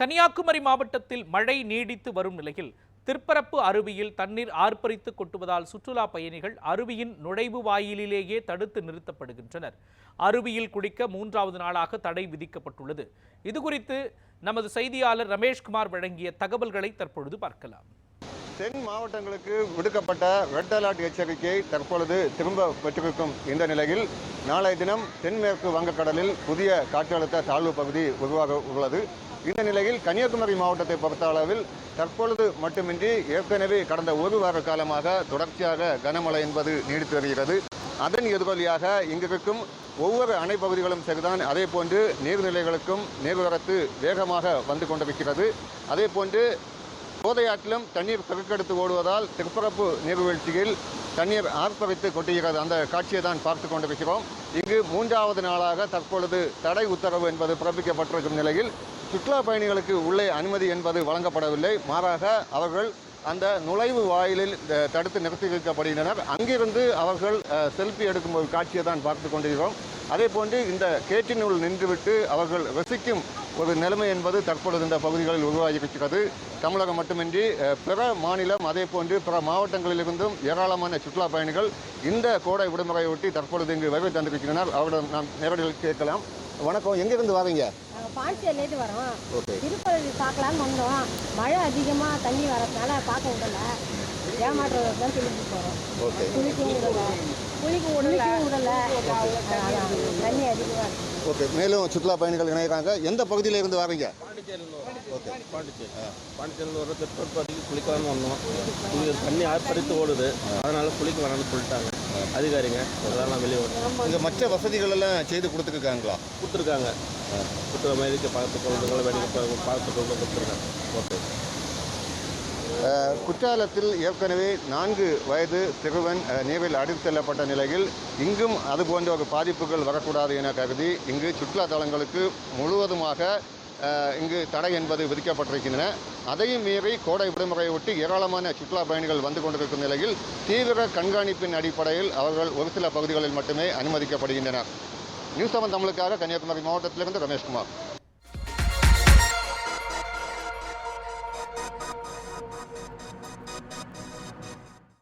கன்னியாகுமரி மாவட்டத்தில் மழை நீடித்து வரும் நிலையில் திருப்பரப்பு அருவியில் தண்ணீர் ஆர்ப்பரித்து கொட்டுவதால் சுற்றுலா பயணிகள் அருவியின் நுழைவு வாயிலிலேயே தடுத்து நிறுத்தப்படுகின்றனர். அருவியில் குளிக்க 3வது நாளாக தடை விதிக்கப்பட்டுள்ளது. இதுகுறித்து நமது செய்தியாளர் ரமேஷ்குமார் வழங்கிய தகவல்களை தற்பொழுது பார்க்கலாம். தென் மாவட்டங்களுக்கு விடுக்கப்பட்ட ரெட் அலர்ட் எச்சரிக்கையை தற்பொழுது திரும்ப பெற்றிருக்கும் இந்த நிலையில் நாளைய தினம் தென்மேற்கு வங்கக்கடலில் புதிய காற்றழுத்த தாழ்வு பகுதி உருவாக உள்ளது. இந்த நிலையில் கன்னியாகுமரி மாவட்டத்தை பொறுத்த அளவில் தற்பொழுது மட்டுமின்றி ஏற்கனவே கடந்த ஒரு வார காலமாக தொடர்ச்சியாக கனமழை என்பது நீடித்து வருகிறது. அதன் எதிரொலியாக இங்கிருக்கும் ஒவ்வொரு அணை பகுதிகளும் சரிதான். அதே போன்று நீர்நிலைகளுக்கும் நீர்வரத்து வேகமாக வந்து கொண்டிருக்கிறது. அதே போன்று கோதையாற்றிலும் தண்ணீர் பெருக்கெடுத்து ஓடுவதால் திருப்பரப்பு நீர்வீழ்ச்சியில் தண்ணீர் ஆர்ப்பரித்து கொட்டுகிறது. அந்த காட்சியை தான் பார்த்து கொண்டிருக்கிறோம். இங்கு 3வது நாளாக தற்பொழுது தடை உத்தரவு என்பது பிறப்பிக்கப்பட்டிருக்கும் நிலையில் சுற்றுலா பயணிகளுக்கு உள்ளே அனுமதி என்பது வழங்கப்படவில்லை. மாறாக அவர்கள் அந்த நுழைவு வாயிலில் தடுத்து நிறுத்தி வைக்கப்படுகின்றனர். அங்கிருந்து அவர்கள் செல்ஃபி எடுக்கும் ஒரு காட்சியை தான் பார்த்து கொண்டிருக்கிறோம். அதே போன்று இந்த கேட்டினுள் நின்றுவிட்டு அவர்கள் ரசிக்கும் ஒரு நிலைமை என்பது தற்பொழுது இந்த பகுதிகளில் உருவாகியிருக்கிறது. தமிழகம் மட்டுமின்றி பிற மாநிலம் அதே போன்று பிற மாவட்டங்களிலிருந்தும் ஏராளமான சுற்றுலா பயணிகள் இந்த கோடை விடுமுறையை ஒட்டி தற்பொழுது இங்கு வருகை தந்திருக்கின்றனர். அவரிடம் நாம் நேரடியில் கேட்கலாம். வணக்கம், எங்கிருந்து வரீங்க? பாண்டிச்சேரியிலேருந்து வரோம். திருப்பதி பார்க்கலான்னு வந்தோம். மழை அதிகமாக தண்ணி வரதுனால பார்க்க விடல. ஏமாற்றம் தான் திருப்பி போகிறோம். குளிக்க விடல தண்ணி அதிகமாக இருக்கு. ஓகே, மேலும் சுற்றுலா பயணிகள் இணைகிறாங்க. எந்த பகுதியில் இருந்து வரீங்க? ஓகே, பாண்டிச்சேரியில் வர திருப்பதிக்கு குளிக்கலாம்னு வந்தோம். தண்ணி ஆர்ப்பரித்து ஓடுது, அதனால குளிக்க வேணாம்னு சொல்லிட்டாங்க அதிகாரிங்க. அதெல்லாம் வெளியே வரும். இங்கே மற்ற வசதிகள் எல்லாம் செய்து கொடுத்துருக்காங்களா? கொடுத்துருக்காங்க. சுற்றுலா மேதிக்கு பார்த்துக்கொள்ளுங்களை வேடிக்கை பார்த்துக்கொள்ள கொடுத்துருக்காங்க. ஓகே. குற்றாலத்தில் ஏற்கனவே 4 வயது சிறுவன் நீரில் அடித்து செல்லப்பட்ட நிலையில் இங்கும் அதுபோன்ற ஒரு பாதிப்புகள் வரக்கூடாது என கருதி இங்கு சுற்றுலா தலங்களுக்கு முழுவதுமாக இங்கு தடை என்பது விதிக்கப்பட்டிருக்கின்றன. அதையும் மீறி கோடை விடுமுறையை ஒட்டி ஏராளமான சுற்றுலா பயணிகள் வந்து கொண்டிருக்கும் நிலையில் தீவிர கண்காணிப்பின் அடிப்படையில் அவர்கள் ஒரு சில பகுதிகளில் மட்டுமே அனுமதிக்கப்படுகின்றனர். நியூஸ் 7 தமிழுக்காக கன்னியாகுமரி மாவட்டத்திலிருந்து ரமேஷ்குமார்.